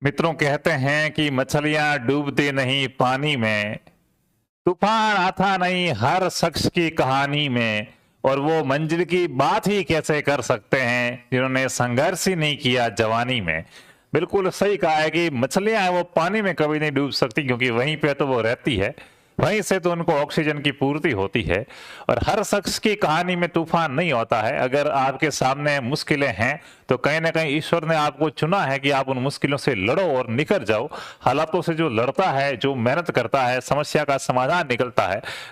मित्रों कहते हैं कि मछलियां डूबती नहीं पानी में, तूफान आता नहीं हर शख्स की कहानी में। और वो मंजिल की बात ही कैसे कर सकते हैं जिन्होंने संघर्ष ही नहीं किया जवानी में। बिल्कुल सही कहा है कि मछलियां वो पानी में कभी नहीं डूब सकती, क्योंकि वहीं पे तो वो रहती है, वहीं से तो उनको ऑक्सीजन की पूर्ति होती है। और हर शख्स की कहानी में तूफान नहीं होता है। अगर आपके सामने मुश्किलें हैं तो कहीं ना कहीं ईश्वर ने आपको चुना है कि आप उन मुश्किलों से लड़ो और निकल जाओ। हालातों से जो लड़ता है, जो मेहनत करता है, समस्या का समाधान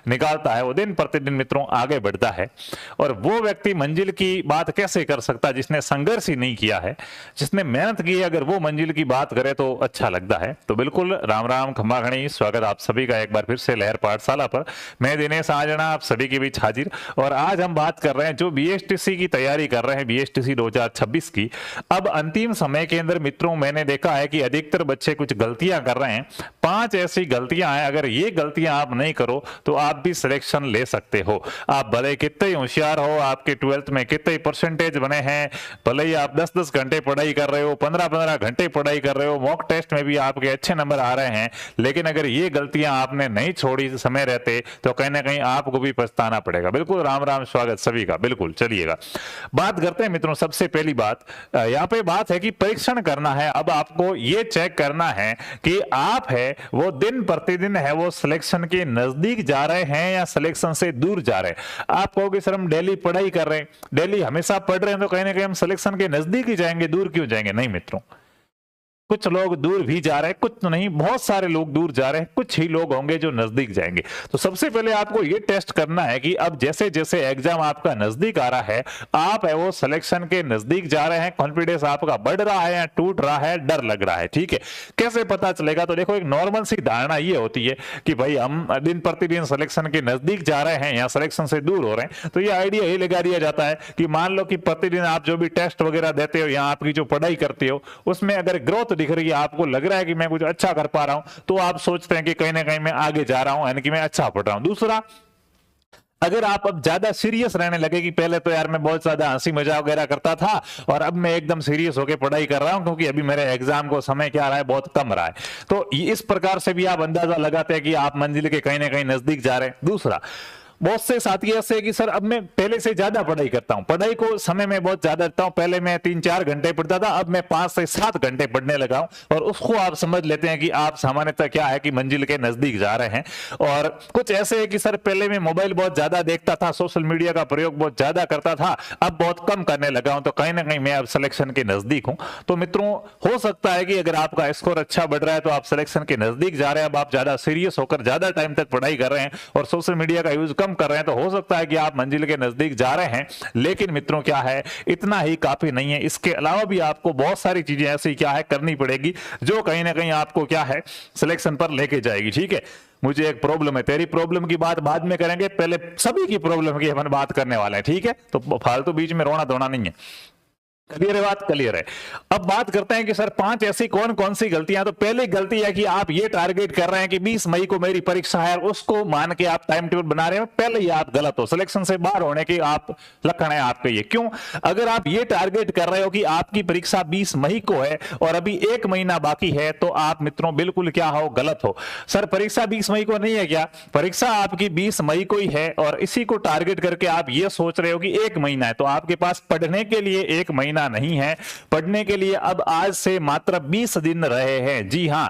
निकालता है, वो दिन प्रतिदिन मित्रों आगे बढ़ता है। और वो व्यक्ति मंजिल की बात कैसे कर सकता है जिसने संघर्ष ही नहीं किया है, जिसने मेहनत की है। अगर वो मंजिल की बात करे तो अच्छा लगता है। तो बिल्कुल राम राम खम्बा घणी, स्वागत आप सभी का एक बार फिर से लहर पाठशाला पर। मैं दिनेश आजना आप सभी के बीच हाजिर। और आज हम बात कर रहे हैं जो बीएसटीसी की तैयारी कर रहे हैं, बीएसटीसी 2026 की। अब अंतिम समय के अंदर मित्रों मैंने देखा है कि अधिकतर बच्चे कुछ गलतियां कर रहे हैं। 5 ऐसी गलतियां हैं, अगर ये गलतियां आप नहीं करो तो आप भी सिलेक्शन ले सकते हो। आप भले कितने ही होशियार हो, आपके 12th में कितने परसेंटेज बने हैं, भले ही आप 10-10 घंटे पढ़ाई कर रहे हो, 15-15 घंटे पढ़ाई कर रहे हो, मॉक टेस्ट में भी आपके अच्छे नंबर आ रहे हैं, लेकिन अगर ये गलतियां आपने नहीं छोड़ी समय रहते तो कहीं ना कहीं आपको भी पछताना पड़ेगा। बिल्कुल राम राम, स्वागत सभी का। बिल्कुल चलिएगा, बात करते हैं मित्रों। सबसे पहली बात यहाँ पे बात है कि परीक्षण करना है। अब आपको ये चेक करना है कि आप है वो दिन प्रतिदिन है वो सिलेक्शन के नजदीक जा रहे हैं या सिलेक्शन से दूर जा रहे हैं। आप कहोगे सर हम डेली पढ़ाई कर रहे हैं, डेली हमेशा पढ़ रहे हैं, तो कहीं ना कहीं हम सिलेक्शन के नजदीक ही जाएंगे, दूर क्यों जाएंगे? नहीं मित्रों, कुछ लोग दूर भी जा रहे हैं, कुछ तो नहीं, बहुत सारे लोग दूर जा रहे हैं, कुछ ही लोग होंगे जो नजदीक जाएंगे। तो सबसे पहले आपको ये टेस्ट करना है कि अब जैसे जैसे एग्जाम आपका नजदीक आ रहा है, आप है वो सिलेक्शन के नजदीक जा रहे हैं, कॉन्फिडेंस आपका बढ़ रहा है या टूट रहा है, डर लग रहा है। ठीक है, कैसे पता चलेगा? तो देखो, एक नॉर्मल सी धारणा ये होती है कि भाई हम दिन प्रतिदिन सिलेक्शन के नजदीक जा रहे हैं या सिलेक्शन से दूर हो रहे हैं। तो ये आइडिया ही लगा दिया जाता है कि मान लो कि प्रतिदिन आप जो भी टेस्ट वगैरह देते हो या आपकी जो पढ़ाई करते हो उसमें अगर ग्रोथ दिख रही है, आपको लग रहा है कि मैं कुछ अच्छा कर पा रहा हूं, तो आप सोचते हैं कि कहीं ना कहीं मैं आगे जा रहा हूं, यानी कि मैं अच्छा पढ़ रहा हूं। दूसरा, अगर आप अब ज्यादा सीरियस रहने लगे कि पहले तो यार मैं बहुत ज्यादा हंसी मजाक वगैरह करता था और अब मैं एकदम सीरियस होकर पढ़ाई कर रहा हूं क्योंकि अभी मेरे एग्जाम को समय क्या रहा है, बहुत कम रहा है, तो इस प्रकार से भी आप अंदाजा लगाते हैं कि आप मंजिल के कहीं ना कहीं नजदीक जा रहे हैं। दूसरा, बहुत से साथी ऐसे कि सर अब मैं पहले से ज्यादा पढ़ाई करता हूं, पढ़ाई को समय में बहुत ज्यादा देता हूं, पहले मैं 3-4 घंटे पढ़ता था, अब मैं 5 से 7 घंटे पढ़ने लगा हूं। और उसको आप समझ लेते हैं कि आप सामान्यतः क्या है कि मंजिल के नजदीक जा रहे हैं। और कुछ ऐसे है कि सर पहले मैं मोबाइल बहुत ज्यादा देखता था, सोशल मीडिया का प्रयोग बहुत ज्यादा करता था, अब बहुत कम करने लगा हूं, तो कहीं ना कहीं मैं अब सिलेक्शन के नजदीक हूं। तो मित्रों, हो सकता है कि अगर आपका स्कोर अच्छा बढ़ रहा है तो आप सिलेक्शन के नजदीक जा रहे हैं, अब आप ज्यादा सीरियस होकर ज्यादा टाइम तक पढ़ाई कर रहे हैं और सोशल मीडिया का यूज कम कर रहे हैं, तो हो सकता है कि आप मंजिल के नजदीक जा रहे हैं। लेकिन मित्रों क्या है, इतना ही काफी नहीं है, इसके अलावा भी आपको बहुत सारी चीजें ऐसी क्या है करनी पड़ेगी जो कहीं ना कहीं आपको क्या है सिलेक्शन पर लेके जाएगी। ठीक है, मुझे एक प्रॉब्लम है, तेरी प्रॉब्लम की बात बाद में करेंगे, पहले सभी की प्रॉब्लम की अपन बात करने वाले हैं। ठीक है, तो फालतू बीच में रोना धोना नहीं है। क्लियर है बात? क्लियर है। अब बात करते हैं कि सर 5 ऐसी कौन कौन सी गलतियां। तो पहली गलती है कि आप ये टारगेट कर रहे हैं कि 20 मई को मेरी परीक्षा है, उसको मान के आप टाइम टेबल बना रहे हैं, पहले ही आप गलत हो, सिलेक्शन से बाहर होने की आप लक्षण है आपके ये। क्यों? अगर आप ये टारगेट कर रहे हो कि आपकी परीक्षा 20 मई को है और अभी 1 महीना बाकी है, तो आप मित्रों बिल्कुल क्या हो, गलत हो। सर परीक्षा 20 मई को नहीं है क्या? परीक्षा आपकी 20 मई को ही है और इसी को टारगेट करके आप ये सोच रहे हो कि 1 महीना है, तो आपके पास पढ़ने के लिए 1 महीना नहीं है, पढ़ने के लिए अब आज से मात्र 20 दिन रहे हैं। जी हां,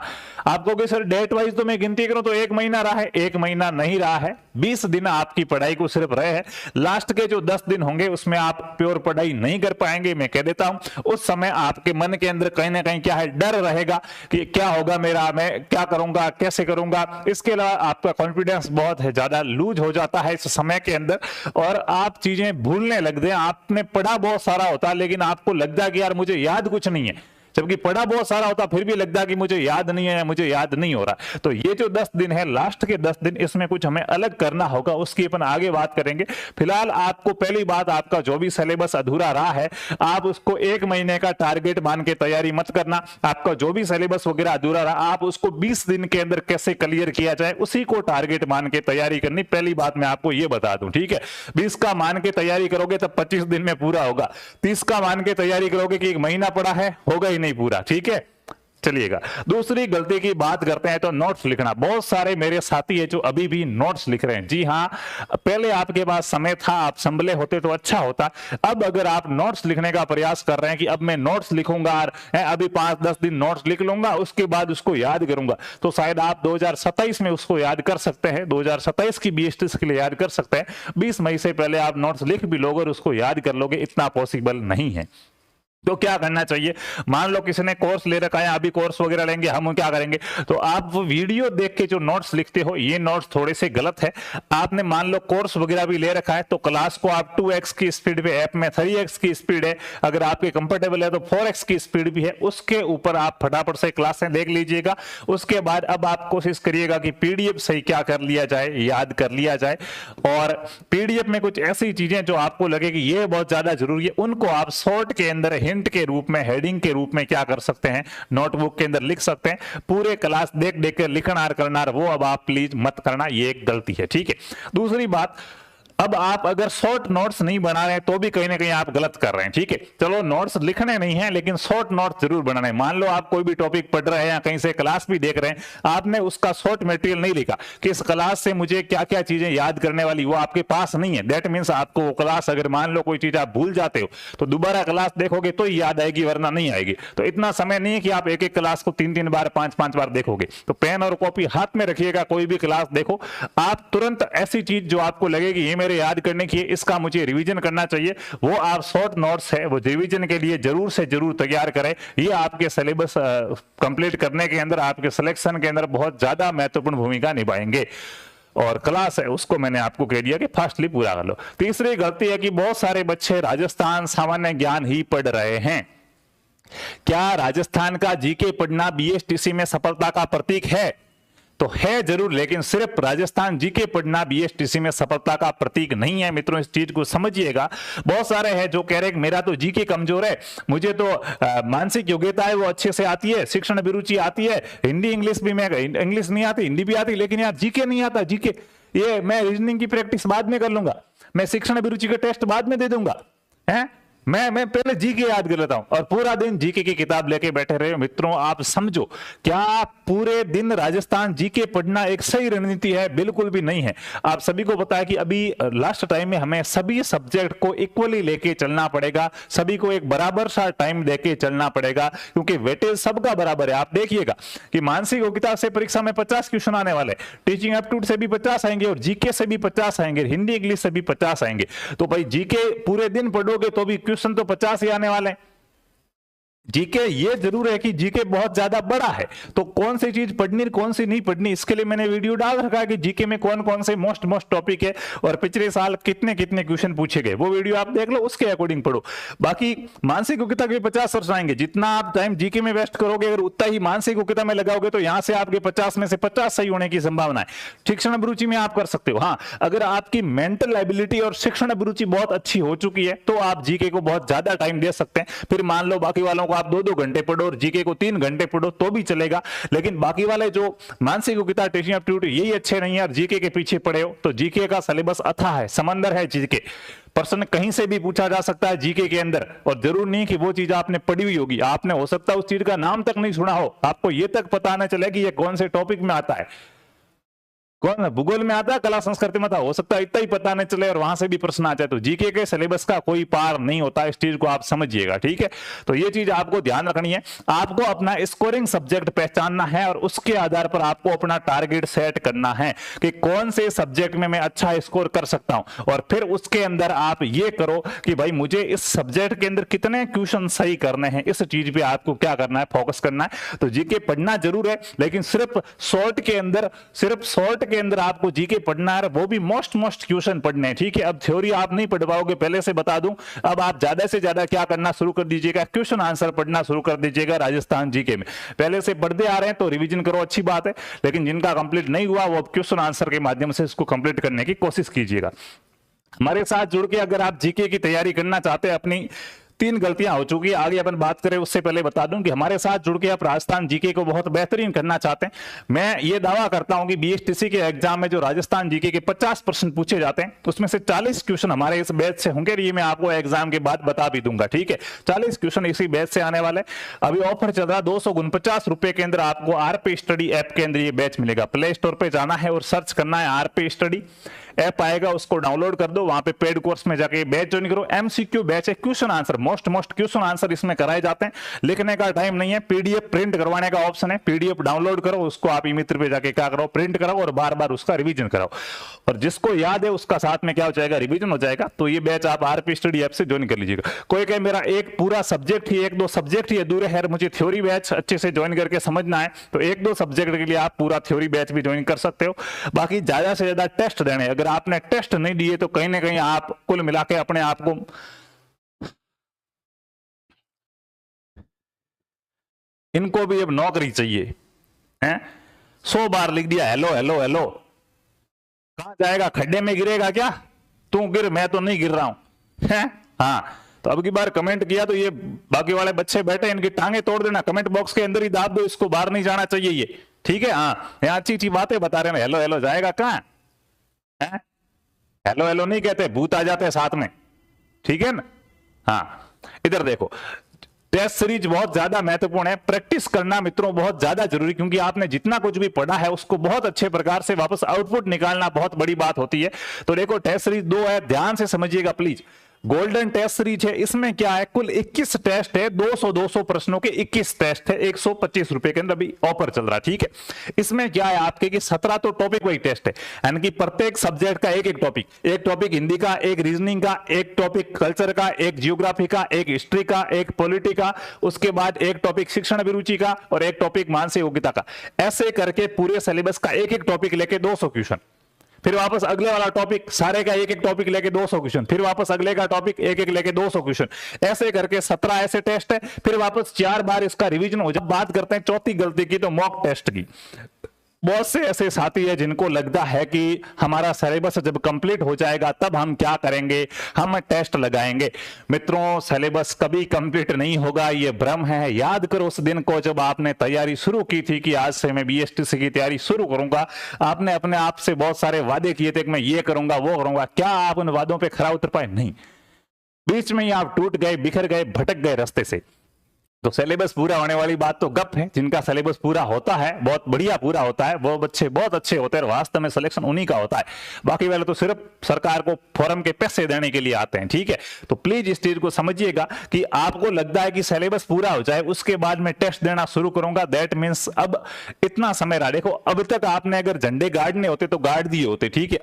आप कहोगे सर डेट वाइज तो मैं गिनती करूं तो 1 महीना रहा है, 1 महीना नहीं रहा है, 20 दिन आपकी पढ़ाई को सिर्फ रहे हैं। लास्ट के जो 10 दिन होंगे उसमें आप प्योर पढ़ाई नहीं कर पाएंगे, मैं कह देता हूं। उस समय आपके मन के अंदर कहीं ना कहीं क्या है, डर रहेगा कि क्या होगा मेरा, मैं क्या करूंगा, कैसे करूंगा। इसके अलावा आपका कॉन्फिडेंस बहुत है ज्यादा लूज हो जाता है इस समय के अंदर और आप चीजें भूलने लगते हैं। आपने पढ़ा बहुत सारा होता लेकिन आपको लगता है कि यार मुझे याद कुछ नहीं है, जबकि पढ़ा बहुत सारा होता फिर भी लगता है कि मुझे याद नहीं है, मुझे याद नहीं हो रहा। तो ये जो 10 दिन है, लास्ट के 10 दिन, इसमें कुछ हमें अलग करना होगा, उसकी अपन आगे बात करेंगे। फिलहाल आपको पहली बात, आपका जो भी सिलेबस अधूरा रहा है आप उसको 1 महीने का टारगेट मान के तैयारी मत करना। आपका जो भी सिलेबस वगैरह अधूरा रहा आप उसको 20 दिन के अंदर कैसे क्लियर किया जाए उसी को टारगेट मान के तैयारी करनी। पहली बात मैं आपको ये बता दूं, ठीक है? 20 का मान के तैयारी करोगे तब 25 दिन में पूरा होगा, 30 का मान के तैयारी करोगे कि 1 महीना पड़ा है, होगा ही नहीं पूरा। ठीक है, चलिएगा, दूसरी गलती की बात करते हैं तो नोट्स लिखना। बहुत सारे मेरे साथी है जो अभी भी नोट्स लिख रहे हैं। जी हाँ, पहले आपके पास समय था, आप संभले होते तो अच्छा होता। अब अगर आप नोट्स लिखने का प्रयास कर रहे हैं कि अब मैं नोट्स लिखूंगा और अभी 5-10 दिन नोट्स लिख लूंगा, उसके बाद उसको याद करूंगा, तो शायद आप 2027 में उसको याद कर सकते हैं, 2027 की BSTs के लिए याद कर सकते हैं। 20 मई से पहले आप नोट्स लिख भी लोगे और उसको याद कर लोगे, इतना पॉसिबल नहीं है। तो क्या करना चाहिए, मान लो किसी ने कोर्स ले रखा है, अभी कोर्स वगैरह लेंगे हम, क्या करेंगे, तो आप वो वीडियो देख के जो नोट्स लिखते हो, ये नोट्स थोड़े से गलत है। आपने मान लो कोर्स वगैरह भी ले रखा है, तो क्लास को आप 2x की स्पीड पे, ऐप में 3x की स्पीड है, अगर आपके कंफर्टेबल है तो 4x की स्पीड भी है, उसके ऊपर आप फटाफट से क्लासें देख लीजिएगा। उसके बाद अब आप कोशिश करिएगा कि PDF से क्या कर लिया जाए, याद कर लिया जाए। और PDF में कुछ ऐसी चीजें जो आपको लगे कि ये बहुत ज्यादा जरूरी है, उनको आप शॉर्ट के अंदर हिंट के रूप में, हेडिंग के रूप में क्या कर सकते हैं, नोटबुक के अंदर लिख सकते हैं। पूरे क्लास देख देख कर लिखना करना, वो अब आप प्लीज मत करना, ये एक गलती है, ठीक है। दूसरी बात, अब आप अगर शॉर्ट नोट्स नहीं बना रहे हैं तो भी कहीं ना कहीं आप गलत कर रहे हैं, ठीक है। चलो नोट्स लिखने नहीं है, लेकिन शॉर्ट नोट्स जरूर बनाने हैं। मान लो आप कोई भी टॉपिक पढ़ रहे हैं या कहीं से क्लास भी देख रहे हैं, आपने उसका शॉर्ट मटेरियल नहीं लिखा कि इस क्लास से मुझे क्या क्या चीजें याद करने वाली, वो आपके पास नहीं है। दैट मीन्स आपको वो क्लास, अगर मान लो कोई चीज आप भूल जाते हो तो दोबारा क्लास देखोगे तो ही याद आएगी, वरना नहीं आएगी। तो इतना समय नहीं है कि आप एक एक क्लास को 3-3 बार 5-5 बार देखोगे। तो पेन और कॉपी हाथ में रखिएगा, कोई भी क्लास देखो, आप तुरंत ऐसी चीज जो आपको लगेगी ये मेरे याद करने की, इसका मुझे रिवीजन करना चाहिए, वो आप शॉर्ट नोट्स है वो रिवीजन के लिए जरूर से जरूर तैयार करें। ये आपके सिलेबस कंप्लीट करने के अंदर, आपके सिलेक्शन के अंदर बहुत ज्यादा महत्वपूर्ण भूमिका निभाएंगे। और क्लास है उसको मैंने आपको कह दिया कि फास्टली पूरा कर लो। तीसरी गलती है कि बहुत सारे बच्चे राजस्थान सामान्य ज्ञान ही पढ़ रहे हैं। क्या राजस्थान का जीके पढ़ना BSTC में सफलता का प्रतीक है? तो है जरूर, लेकिन सिर्फ राजस्थान जीके पढ़ना BSTC में सफलता का प्रतीक नहीं है। मित्रों, इस चीज को समझिएगा। बहुत सारे हैं जो कह रहे हैं मेरा तो जीके कमजोर है, मुझे तो मानसिक योग्यता है वो अच्छे से आती है, शिक्षण अभिरुचि आती है, हिंदी इंग्लिश भी, मैं इंग्लिश नहीं आती, हिंदी भी आती, लेकिन यार जीके नहीं आता। जीके ये मैं रीजनिंग की प्रैक्टिस बाद में कर लूंगा, मैं शिक्षण अभिरुचि का टेस्ट बाद में दे दूंगा, है मैं पहले जीके याद कर लेता हूं, और पूरा दिन जीके की किताब लेके बैठे रहे। मित्रों, आप समझो, क्या पूरे दिन राजस्थान जीके पढ़ना एक सही रणनीति है? बिल्कुल भी नहीं है। आप सभी को पता है कि अभी लास्ट टाइम में हमें सभी सब्जेक्ट को इक्वली लेके चलना पड़ेगा, सभी को एक बराबर सा टाइम देके चलना पड़ेगा, क्योंकि वेटेज सबका बराबर है। आप देखिएगा कि मानसिक योग्यता से परीक्षा में 50 क्वेश्चन आने वाले, टीचिंग एप्टीट्यूड से भी 50 आएंगे, और जीके से भी 50 आएंगे, हिंदी इंग्लिश से भी 50 आएंगे। तो भाई जीके पूरे दिन पढ़ोगे तो भी क्वेश्चन तो 50 ही आने वाले हैं। जीके ये जरूर है कि जीके बहुत ज्यादा बड़ा है, तो कौन सी चीज पढ़नी कौन सी नहीं पढ़नी, इसके लिए मैंने वीडियो डाल रखा है कि जीके में कौन कौन से मोस्ट टॉपिक है और पिछले साल कितने कितने क्वेश्चन पूछे गए, वो वीडियो आप देख लो, उसके अकॉर्डिंग पढ़ो। बाकी मानसिक योग्यता के 50 वर्ष आएंगे, जितना आप टाइम जीके में वेस्ट करोगे, अगर उतना ही मानसिक योग्यता में लगाओगे तो यहां से आपके 50 में से 50 सही होने की संभावना है। शिक्षण अभिरुचि में आप कर सकते हो। हाँ, अगर आपकी मेंटल एबिलिटी और शिक्षण अभिरुचि बहुत अच्छी हो चुकी है तो आप जीके को बहुत ज्यादा टाइम दे सकते हैं। फिर मान लो बाकी वालों आप 2-2 घंटे पढ़ो और जीके को 3 घंटे पढ़ो तो भी चलेगा, लेकिन बाकी वाले जो मानसिक योग्यता, टीचिंग एप्टीट्यूड, यही अच्छे नहीं है और जीके के पीछे पड़े हो, तो जीके का सिलेबस अथाह है, समंदर है जीके। प्रश्न कहीं से भी पूछा जा सकता है जीके के अंदर, और जरूर नहीं कि वो चीज आपने पढ़ी हुई होगी, आपने हो सकता है उस चीज का नाम तक नहीं सुना हो, आपको ये तक पता न चले कि ये कौन से टॉपिक में आता है, कौन भूगोल में आता है, कला संस्कृति में था, हो सकता है इतना ही पता नहीं चले और वहां से भी प्रश्न आ जाए। तो जीके के सिलेबस का कोई पार नहीं होता, इस चीज को आप समझिएगा, ठीक है। तो ये चीज आपको ध्यान रखनी है। आपको अपना स्कोरिंग सब्जेक्ट पहचानना है और उसके आधार पर आपको अपना टारगेट सेट करना है कि कौन से सब्जेक्ट में मैं अच्छा स्कोर कर सकता हूं, और फिर उसके अंदर आप ये करो कि भाई मुझे इस सब्जेक्ट के अंदर कितने क्वेश्चन सही करने हैं, इस चीज पे आपको क्या करना है, फोकस करना है। तो जीके पढ़ना जरूर है, लेकिन सिर्फ शॉर्ट के अंदर आपको जीके पढ़ना है, वो भी मोस्ट क्वेश्चन पढ़ने हैं, ठीक है। अब थ्योरी आप नहीं पढ़ पाओगे, पहले से बता दूं। अब आप ज्यादा से ज्यादा क्या करना शुरू कर दीजिएगा, क्वेश्चन आंसर पढ़ना शुरू कर दीजिएगा राजस्थान जीके में। पहले से पढ़ते आ रहे हैं तो रिवीजन करो, अच्छी बात है, लेकिन जिनका कंप्लीट नहीं हुआ वो क्वेश्चन आंसर के माध्यम से इसको कंप्लीट करने की कोशिश कीजिएगा। हमारे साथ जुड़ के अगर आप जीके की तैयारी करना चाहते हैं, अपनी 3 गलतियां हो चुकी है। आगे अपन बात करें उससे पहले बता दूं कि हमारे साथ जुड़ के आप राजस्थान जीके को बहुत बेहतरीन करना चाहते हैं, मैं ये दावा करता हूं कि बीएसटीसी के एग्जाम में जो राजस्थान जीके के 50% पूछे जाते हैं उसमें से 40 क्वेश्चन हमारे इस बैच से होंगे। ये मैं आपको एग्जाम के बाद बता भी दूंगा, ठीक है। 40 क्वेश्चन इसी बैच से आने वाले। अभी ऑफर चल रहा है, 249 रुपए के अंदर आपको आरपी स्टडी ऐप के अंदर ये बैच मिलेगा। प्ले स्टोर पे जाना है और सर्च करना है आरपी स्टडी, ऐप आएगा, उसको डाउनलोड कर दो, वहां पे पेड कोर्स में जाके बैच ज्वाइन करो। एमसीक्यू बैच है, question answer most question answer इसमें कराए जाते हैं। लिखने का टाइम नहीं है, पीडीएफ प्रिंट करवाने का ऑप्शन है, पीडीएफ डाउनलोड करो, उसको आप ई मित्र पे जाके क्या करो, प्रिंट कराओ और बार बार उसका रिवीजन कराओ। और जिसको याद है उसका साथ में क्या हो जाएगा, रिवीजन हो जाएगा। तो ये बैच आप आरपी स्टडी ऐप से ज्वाइन कर लीजिएगा। कोई कहे मेरा एक पूरा सब्जेक्ट ही, 1-2 सब्जेक्ट ही अधूरे है, मुझे थ्योरी बैच अच्छे से ज्वाइन करके समझना है, तो 1-2 सब्जेक्ट के लिए आप पूरा थ्योरी बैच भी ज्वाइन कर सकते हो। बाकी ज्यादा से ज्यादा टेस्ट देने, अगर आपने टेस्ट नहीं दिए तो कहीं ना कहीं आप कुल मिला के अपने आप को इनको भी अब नौकरी चाहिए हैं। 100 बार लिख दिया हेलो हेलो हेलो, कहां जाएगा, खड्डे में गिरेगा क्या? तू गिर, मैं तो नहीं गिर रहा हूं हैं। हाँ, तो अब की बार कमेंट किया तो ये बाकी वाले बच्चे बैठे, इनकी टांगे तोड़ देना, कमेंट बॉक्स के अंदर ही दाब दो, इसको बाहर नहीं जाना चाहिए ये, ठीक है। हाँ, यहाँ अच्छी अच्छी बातें बता रहे हैं, हेलो हेलो जाएगा कहां है? हेलो हेलो नहीं कहते, भूत आ जाते हैं साथ में, ठीक है ना। हाँ, इधर देखो, टेस्ट सीरीज बहुत ज्यादा महत्वपूर्ण है, प्रैक्टिस करना मित्रों बहुत ज्यादा जरूरी, क्योंकि आपने जितना कुछ भी पढ़ा है उसको बहुत अच्छे प्रकार से वापस आउटपुट निकालना बहुत बड़ी बात होती है। तो देखो टेस्ट सीरीज 2 है, ध्यान से समझिएगा प्लीज। गोल्डन टेस्ट सीरीज है, इसमें क्या है, कुल 21 टेस्ट है, 200 प्रश्नों के 21 टेस्ट है, 125 रुपए के अंदर अभी ऑफर चल रहा है, ठीक है। इसमें क्या है आपके कि 17 तो टॉपिक वाइज टेस्ट है, यानी कि प्रत्येक सब्जेक्ट का एक टॉपिक हिंदी का, एक रीजनिंग का, एक टॉपिक कल्चर का, एक जियोग्राफी का, एक हिस्ट्री का, एक पॉलिटी का, उसके बाद एक टॉपिक शिक्षण अभिरुचि का और एक टॉपिक मानसिक योग्यता का। ऐसे करके पूरे सिलेबस का एक टॉपिक लेके 200 क्वेश्चन, फिर वापस अगले वाला टॉपिक सारे का एक टॉपिक लेके 200 क्वेश्चन, फिर वापस अगले का टॉपिक एक लेके 200 क्वेश्चन, ऐसे करके 17 ऐसे टेस्ट है। फिर वापस 4 बार इसका रिवीजन हो जाए। बात करते हैं चौथी गलती की, तो मॉक टेस्ट की। बहुत से ऐसे साथी है जिनको लगता है कि हमारा सिलेबस जब कंप्लीट हो जाएगा तब हम क्या करेंगे, हम टेस्ट लगाएंगे। मित्रों, सिलेबस कभी कंप्लीट नहीं होगा, ये भ्रम है। याद करो उस दिन को जब आपने तैयारी शुरू की थी कि आज से मैं बीएसटीसी की तैयारी शुरू करूंगा। आपने अपने आप से बहुत सारे वादे किए थे कि मैं ये करूंगा वो करूंगा। क्या आप उन वादों पर खरा उतर पाए? नहीं, बीच में ही आप टूट गए, बिखर गए, भटक गए रास्ते से। तो सिलेबस पूरा होने वाली बात तो गप है। जिनका सिलेबस पूरा होता है, बहुत बढ़िया पूरा होता है, वो बच्चे बहुत अच्छे होते हैं, वास्तव में सिलेक्शन उन्हीं का होता है। बाकी वाले तो सिर्फ सरकार को फॉर्म के पैसे देने के लिए आते हैं, ठीक है। तो प्लीज इस चीज को समझिएगा कि आपको लगता है कि सिलेबस पूरा हो जाए उसके बाद मैं टेस्ट देना शुरू करूंगा, दैट मीन्स अब इतना समय रहा। देखो, अब तक आपने अगर झंडे गाड़ने होते तो गाड़ दिए होते, ठीक है।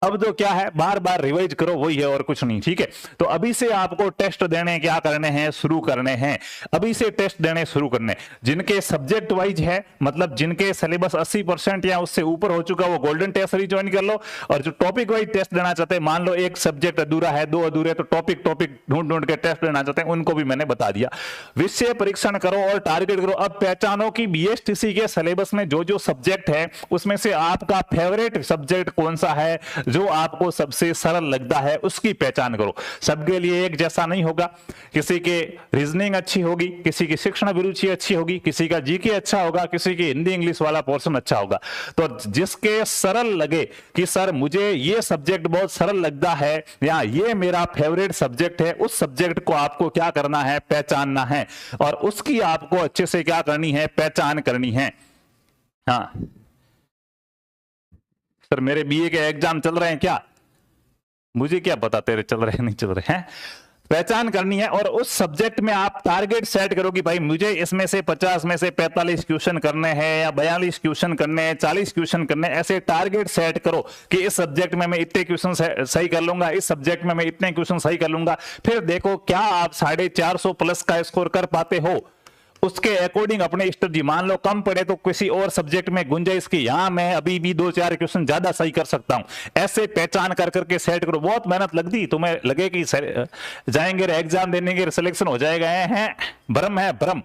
अब तो क्या है, बार बार रिवाइज करो, वही है और कुछ नहीं, ठीक है। तो अभी से आपको टेस्ट देने क्या करने हैं, शुरू करने हैं। अभी से टेस्ट देने शुरू करने, जिनके सब्जेक्ट वाइज है, मतलब जिनके सिलेबस 80% या उससे ऊपर हो चुका, वो गोल्डन टेस्ट सीरीज ज्वाइन कर लो। और जो टॉपिक वाइज टेस्ट देना चाहते हैं, मान लो एक सब्जेक्ट अधूरा है, 2 अधूरे, तो टॉपिक ढूंढ के टेस्ट देना चाहते हैं, उनको भी मैंने बता दिया। विषय परीक्षण करो और टारगेट करो। अब पहचानो कि बीएसटीसी के सिलेबस में जो जो सब्जेक्ट है उसमें से आपका फेवरेट सब्जेक्ट कौन सा है, जो आपको सबसे सरल लगता है, उसकी पहचान करो। सबके लिए एक जैसा नहीं होगा, किसी के रीजनिंग अच्छी होगी, किसी की शिक्षण अभिरुचि अच्छी होगी, किसी का जीके अच्छा होगा, किसी की हिंदी इंग्लिश वाला पोर्शन अच्छा होगा। तो जिसके सरल लगे कि सर मुझे ये सब्जेक्ट बहुत सरल लगता है या ये मेरा फेवरेट सब्जेक्ट है, उस सब्जेक्ट को आपको क्या करना है, पहचानना है और उसकी आपको अच्छे से क्या करनी है, पहचान करनी है। हाँ सर, मेरे बीए के एग्जाम चल रहे हैं क्या, मुझे क्या पता तेरे चल रहे हैं नहीं चल रहे हैं। पहचान करनी है और उस सब्जेक्ट में आप टारगेट सेट करो कि भाई मुझे इसमें से 50 में से 45 क्वेश्चन करने हैं या 42 क्वेश्चन करने हैं, 40 क्वेश्चन करने हैं। ऐसे टारगेट सेट करो कि इस सब्जेक्ट में मैं इतने क्वेश्चन सही कर लूंगा, इस सब्जेक्ट में मैं इतने क्वेश्चन सही कर लूंगा। फिर देखो क्या आप 450 प्लस का स्कोर कर पाते हो, उसके अकॉर्डिंग अपने स्ट्रेटजी। मान लो कम पड़े तो किसी और सब्जेक्ट में गुंजाइश की, यहां मैं अभी भी 2-4 क्वेश्चन ज्यादा सही कर सकता हूं। ऐसे पहचान कर करके सेट करो। बहुत मेहनत लगती, तुम्हें लगे कि जाएंगे एग्जाम देने के सिलेक्शन हो जाएगा, है भ्रम है भ्रम।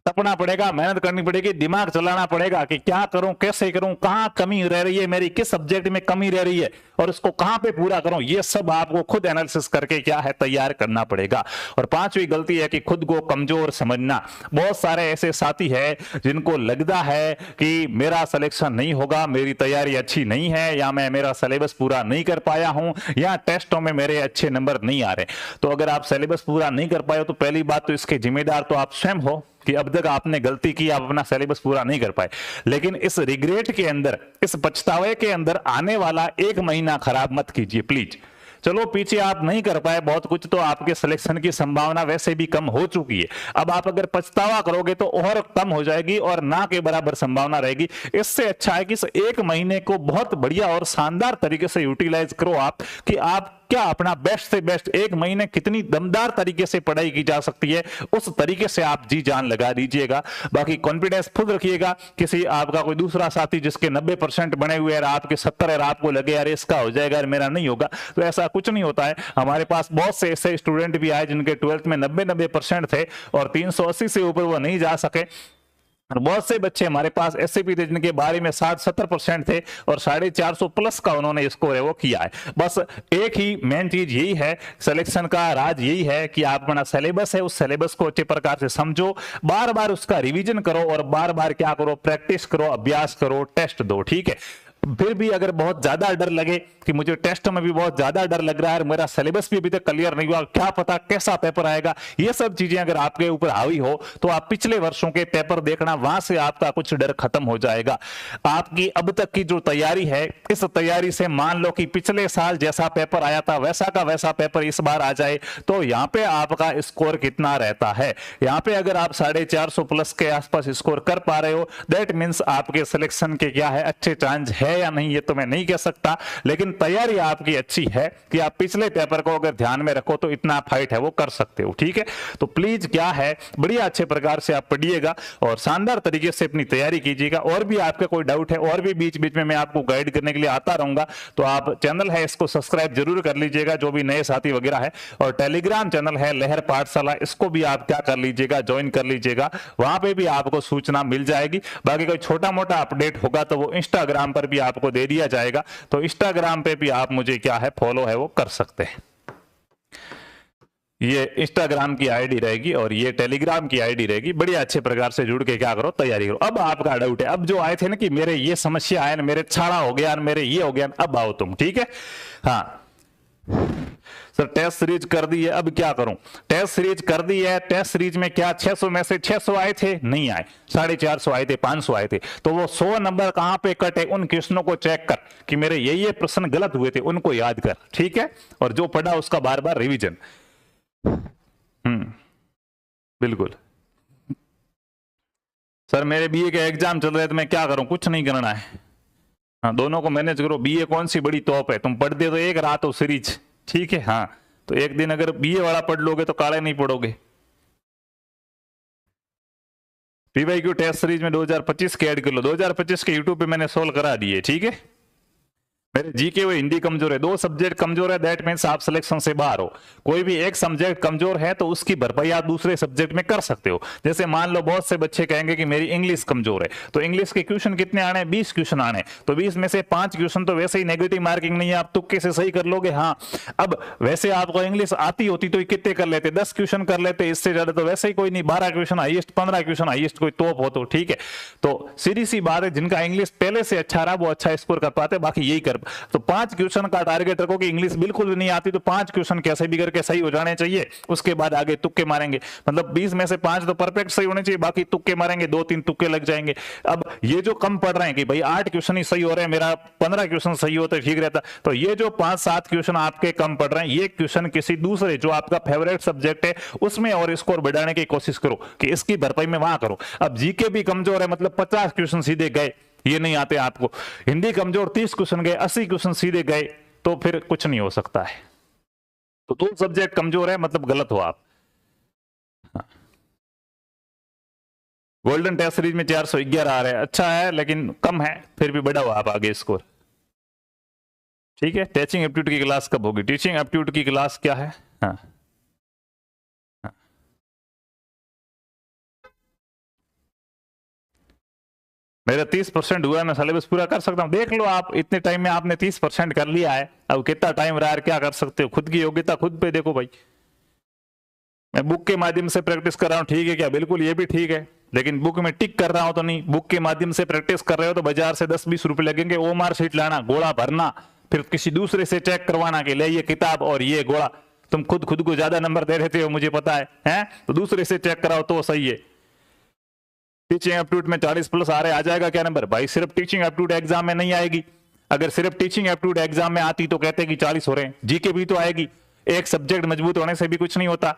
तपना पड़ेगा, मेहनत करनी पड़ेगी, दिमाग चलाना पड़ेगा कि क्या करूं, कैसे करूं, कहां कमी रह रही है मेरी, किस सब्जेक्ट में कमी रह रही है और उसको कहां पे पूरा करूं। ये सब आपको खुद एनालिसिस करके क्या है तैयार करना पड़ेगा। और पांचवी गलती है कि खुद को कमजोर समझना। बहुत सारे ऐसे साथी है जिनको लगता है कि मेरा सिलेक्शन नहीं होगा, मेरी तैयारी अच्छी नहीं है, या मैं मेरा सिलेबस पूरा नहीं कर पाया हूं, या टेस्टों में मेरे अच्छे नंबर नहीं आ रहे। तो अगर आप सिलेबस पूरा नहीं कर पाए तो पहली बात तो इसके जिम्मेदार तो आप स्वयं हो कि अब तक आपने गलती की, आप अपना सिलेबस पूरा नहीं कर पाए। लेकिन इस रिग्रेट के अंदर, इस पछतावे के अंदर आने वाला एक महीना खराब मत कीजिए प्लीज। चलो पीछे आप नहीं कर पाए बहुत कुछ, तो आपके सिलेक्शन की संभावना वैसे भी कम हो चुकी है। अब आप अगर पछतावा करोगे तो और कम हो जाएगी और ना के बराबर संभावना रहेगी। इससे अच्छा है कि इस एक महीने को बहुत बढ़िया और शानदार तरीके से यूटिलाइज करो आप, कि आप क्या अपना बेस्ट से बेस्ट एक महीने कितनी दमदार तरीके से पढ़ाई की जा सकती है उस तरीके से आप जी जान लगा दीजिएगा। बाकी कॉन्फिडेंस खुद रखिएगा। किसी आपका कोई दूसरा साथी जिसके 90% बने हुए हैं, आपके 70 है, आपको लगे यार इसका हो जाएगा यार मेरा नहीं होगा, तो ऐसा कुछ नहीं होता है। हमारे पास बहुत से ऐसे स्टूडेंट भी आए जिनके 12th में 90% थे और 380 से ऊपर वो नहीं जा सके। और बहुत से बच्चे हमारे पास ऐसे भी थे जिनके बारे में 60-70% थे और 450 प्लस का उन्होंने स्कोर है वो किया है। बस एक ही मेन चीज यही है, सिलेक्शन का राज यही है कि आप अपना सिलेबस है उस सिलेबस को अच्छे प्रकार से समझो, बार बार उसका रिवीजन करो और बार बार क्या करो, प्रैक्टिस करो, अभ्यास करो, टेस्ट दो। ठीक है। फिर भी अगर बहुत ज्यादा डर लगे कि मुझे टेस्ट में भी बहुत ज्यादा डर लग रहा है, मेरा सिलेबस भी अभी तक क्लियर नहीं हुआ, क्या पता कैसा पेपर आएगा, ये सब चीजें अगर आपके ऊपर हावी हो तो आप पिछले वर्षों के पेपर देखना, वहां से आपका कुछ डर खत्म हो जाएगा। आपकी अब तक की जो तैयारी है, इस तैयारी से मान लो कि पिछले साल जैसा पेपर आया था वैसा का वैसा पेपर इस बार आ जाए, तो यहाँ पे आपका स्कोर कितना रहता है। यहाँ पे अगर आप 450 प्लस के आसपास स्कोर कर पा रहे हो, दैट मीन्स आपके सिलेक्शन के क्या है अच्छे चांस है या नहीं ये तो मैं नहीं कह सकता, लेकिन तैयारी आपकी अच्छी है कि आप पिछले पेपर को अगर ध्यान में रखो तो इतना फाइट है वो कर सकते हो। ठीक है। तो प्लीज क्या है बढ़िया अच्छे प्रकार से आप पढ़िएगा और शानदार तरीके से अपनी तैयारी कीजिएगा। और भी आपका कोई डाउट है और भी बीच बीच में मैं आपको गाइड करने के लिए आता रहूंगा, तो आप चैनल है इसको सब्सक्राइब जरूर कर लीजिएगा जो भी नए साथी वगैरह है, और टेलीग्राम चैनल है लहर पाठशाला, इसको भी आप क्या कर लीजिएगा, ज्वाइन कर लीजिएगा, वहां पे भी आपको सूचना मिल जाएगी। बाकी कोई छोटा मोटा अपडेट होगा तो वो इंस्टाग्राम पर भी आपको दे दिया जाएगा, तो इंस्टाग्राम पे भी आप मुझे क्या है फॉलो है वो कर सकते हैं। ये इंस्टाग्राम की आईडी रहेगी और ये टेलीग्राम की आईडी रहेगी। बढ़िया अच्छे प्रकार से जुड़ के क्या करो तैयारी करो। अब आपका डाउट है, अब जो आए थे ना कि मेरे ये समस्या है, मेरे छाड़ा हो गया, मेरे ये हो गया, अब आओ तुम। ठीक है। हाँ सर टेस्ट सीरीज कर दी है, अब क्या करूं। टेस्ट सीरीज कर दी है, टेस्ट सीरीज में क्या 600 में से 600 आए थे, नहीं आए, 450 आए थे, 500 आए थे, तो वो 100 नंबर कहां पे कटे, उन क्वेश्चनों को चेक कर कि मेरे ये प्रश्न गलत हुए थे, उनको याद कर। ठीक है। और जो पढ़ा उसका बार बार रिवीजन। बिल्कुल। सर मेरे बीए के एग्जाम चल रहे हैं तो मैं क्या करूं, कुछ नहीं करना है। हाँ दोनों को मैनेज करो। बीए कौन सी बड़ी टॉप है, तुम पढ़ते तो एक रात हो सीरीज। ठीक है। हाँ तो एक दिन अगर बीए वाला पढ़ लोगे तो काले नहीं पढ़ोगे। पीवाईक्यू टेस्ट सीरीज में 2025 के ऐड कर लो, 2025 के यूट्यूब पे मैंने सोल्व करा दिए। ठीक है। मेरे जीके वो हिंदी कमजोर है, 2 सब्जेक्ट कमजोर है, दैट मीन्स आप सिलेक्शन से बाहर हो। कोई भी एक सब्जेक्ट कमजोर है तो उसकी भरपाई आप दूसरे सब्जेक्ट में कर सकते हो। जैसे मान लो बहुत से बच्चे कहेंगे कि मेरी इंग्लिश कमजोर है, तो इंग्लिश के क्वेश्चन कितने आने, 20 क्वेश्चन आने, तो 20 में से 5 क्वेश्चन तो वैसे ही नेगेटिव मार्किंग नहीं है, आप तुक्के से सही कर लोगे। हाँ अब वैसे आपको इंग्लिश आती होती तो कितने कर लेते, 10 क्वेश्चन कर लेते, इससे ज्यादा तो वैसे ही कोई नहीं, 12 क्वेश्चन हाइएस्ट, 15 क्वेश्चन हाइएस्ट कोई तोप हो तो। ठीक है। तो सीधी सी बात है, जिनका इंग्लिश पहले से अच्छा रहा वो अच्छा स्कोर कर पाते, बाकी यही कर। तो 5 क्वेश्चन का टारगेट रखो कि इंग्लिश बिल्कुल भी नहीं आती तो 5 क्वेश्चन कैसे भी करके सही हो जाने चाहिए, उसके बाद आगे तुक्के मारेंगे। मतलब 20 में से 5 तो परफेक्ट सही होने चाहिए, बाकी तुक्के मारेंगे, 2-3 तुक्के लग जाएंगे। अब ये जो कम पढ़ रहे हैं कि भाई 8 क्वेश्चन ही सही हो रहे हैं, मेरा 15 क्वेश्चन सही होते ठीक रहता, तो ये जो 5-7 क्वेश्चन आपके कम पढ़ रहे हैं, ये क्वेश्चन किसी दूसरे जो आपका फेवरेट सब्जेक्ट है उसमें और स्कोर बढ़ाने की कोशिश करो कि इसकी भरपाई में वहां करो। अब जीके भी कमजोर है, मतलब 50 क्वेश्चन सीधे गए, ये नहीं आते आपको। हिंदी कमजोर, 30 क्वेश्चन गए, 80 क्वेश्चन सीधे गए, तो फिर कुछ नहीं हो सकता है। तो 2 सब्जेक्ट कमजोर है मतलब गलत हो आप। गोल्डन टेस्ट सीरीज में 411 आ रहा है, अच्छा है लेकिन कम है, फिर भी बढ़ा हुआ आप आगे स्कोर। ठीक है। टीचिंग एप्टीट्यूड की क्लास कब होगी, टीचिंग एप्टीट्यूड की क्लास क्या है। हाँ मेरा 30% हुआ, मैं सिलेबस पूरा कर सकता हूँ। देख लो आप, इतने टाइम में आपने 30% कर लिया है, अब कितना टाइम रहा है, क्या कर सकते हो, खुद की योग्यता खुद पे देखो भाई। मैं बुक के माध्यम से प्रैक्टिस कर रहा हूँ, ठीक है क्या? बिल्कुल ये भी ठीक है, लेकिन बुक में टिक कर रहा हूं तो नहीं। बुक के माध्यम से प्रैक्टिस कर रहे हो तो बाजार से 10-20 रुपए लगेंगे, वो मार्कशीट लाना, गोला भरना, फिर किसी दूसरे से चेक करवाना कि ले ये किताब और ये गोला। तुम खुद को ज्यादा नंबर दे देते हो, मुझे पता है, हैं? तो दूसरे से चेक कराओ तो सही है। टीचिंग एप्टीट्यूड में 40+ आ रहे, आ जाएगा क्या नंबर? भाई सिर्फ टीचिंग एप्टीट्यूड एग्जाम में नहीं आएगी। अगर सिर्फ टीचिंग एप्टीट्यूड एग्जाम में आती तो कहते कि 40 हो रहे हैं। जीके भी तो आएगी, एक सब्जेक्ट मजबूत होने से भी कुछ नहीं होता।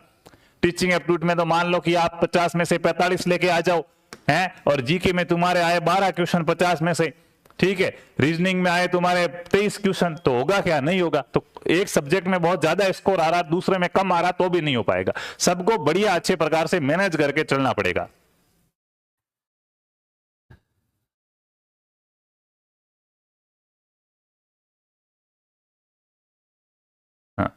टीचिंग एप्टीट्यूड में तो मान लो कि आप 50 में से 45 लेके आ जाओ, हैं? और जीके में तुम्हारे आए 12 क्वेश्चन 50 में से, ठीक है। रीजनिंग में आए तुम्हारे 23 क्वेश्चन, तो होगा क्या? नहीं होगा। तो एक सब्जेक्ट में बहुत ज्यादा स्कोर आ रहा, दूसरे में कम आ रहा, तो भी नहीं हो पाएगा। सबको बढ़िया अच्छे प्रकार से मैनेज करके चलना पड़ेगा। हाँ,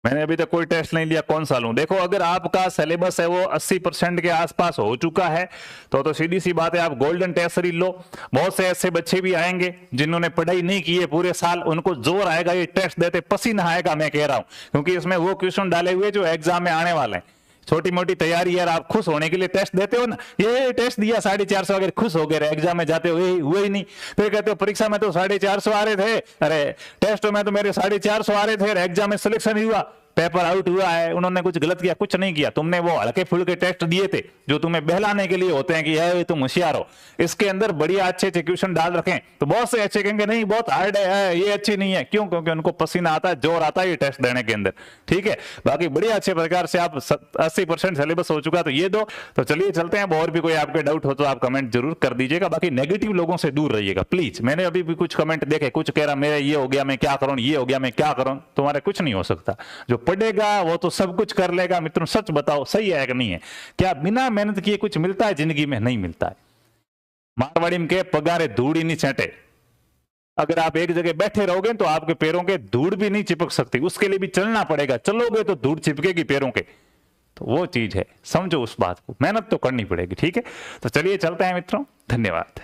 मैंने अभी तक कोई टेस्ट नहीं लिया, कौन सा लूं? देखो, अगर आपका सिलेबस है वो 80% के आसपास हो चुका है तो सीधी सी बात है, आप गोल्डन टेस्ट सीरीज लो। बहुत से ऐसे बच्चे भी आएंगे जिन्होंने पढ़ाई नहीं की है पूरे साल, उनको जोर आएगा ये टेस्ट देते, पसीना आएगा, मैं कह रहा हूं, क्योंकि इसमें वो क्वेश्चन डाले हुए जो एग्जाम में आने वाले हैं। छोटी मोटी तैयारी यार, आप खुश होने के लिए टेस्ट देते हो ना, ये टेस्ट दिया 450, अगर खुश हो गए, एग्जाम में जाते हो यही हुए ही नहीं, फिर कहते हो परीक्षा में तो 450 आ रहे थे, अरे टेस्ट में तो मेरे 450 आ रहे थे, एग्जाम में सिलेक्शन ही हुआ, पेपर आउट हुआ है। उन्होंने कुछ गलत किया? कुछ नहीं किया, तुमने वो हल्के फुल्के टेस्ट दिए थे जो तुम्हें बहलाने के लिए होते हैं कि ये तुम होशियार हो। इसके अंदर बढ़िया अच्छे अच्छे क्वेश्चन डाल रखें तो बहुत से अच्छे कहेंगे नहीं बहुत हार्ड है, ये अच्छी नहीं है। क्यों? क्योंकि उनको पसीना आता है, जोर आता है ये टेस्ट देने के अंदर, ठीक है। बाकी बढ़िया अच्छे प्रकार से आप 80% सिलेबस हो चुका तो ये दो। तो चलिए चलते हैं। और भी कोई आपके डाउट हो तो आप कमेंट जरूर कर दीजिएगा। बाकी नेगेटिव लोगों से दूर रहिएगा प्लीज। मैंने अभी भी कुछ कमेंट देखे, कुछ कह रहा मेरा ये हो गया मैं क्या करूं, ये हो गया मैं क्या करूं। तुम्हारे कुछ नहीं हो सकता, जो पढ़ेगा वो तो सब कुछ कर लेगा। मित्रों सच बताओ, सही है कि नहीं है? क्या बिना मेहनत किए कुछ मिलता है जिंदगी में? नहीं मिलता है। मारवाड़ी में के पगारे धूड़ ही नहीं छेटे। अगर आप एक जगह बैठे रहोगे तो आपके पैरों के धूड़ भी नहीं चिपक सकती, उसके लिए भी चलना पड़ेगा। चलोगे तो धूड़ चिपकेगी पैरों के, तो वो चीज है, समझो उस बात को, मेहनत तो करनी पड़ेगी, ठीक है। तो चलिए चलते हैं मित्रों, धन्यवाद।